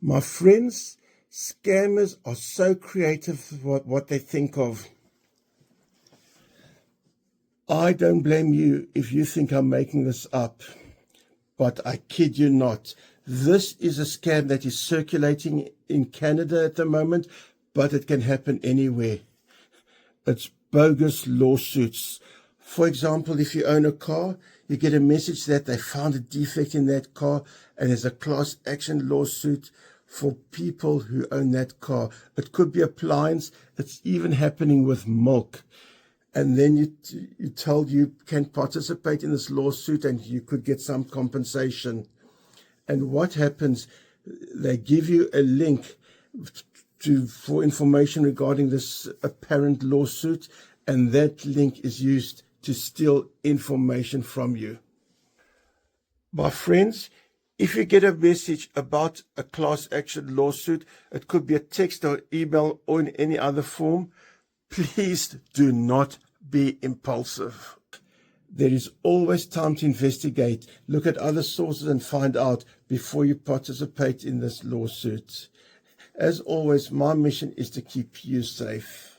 My friends, scammers are so creative with what they think of. I don't blame you if you think I'm making this up, but I kid you not. This is a scam that is circulating in Canada at the moment, but it can happen anywhere. It's bogus lawsuits. For example, if you own a car, you get a message that they found a defect in that car and there's a class action lawsuit for people who own that car. It could be appliance. It's even happening with milk. And then you're told you can participate in this lawsuit and you could get some compensation. And what happens, they give you a link for information regarding this apparent lawsuit, and that link is used to steal information from you. My friends, if you get a message about a class action lawsuit, it could be a text or email or in any other form, please do not be impulsive. There is always time to investigate, look at other sources and find out before you participate in this lawsuit. As always, my mission is to keep you safe.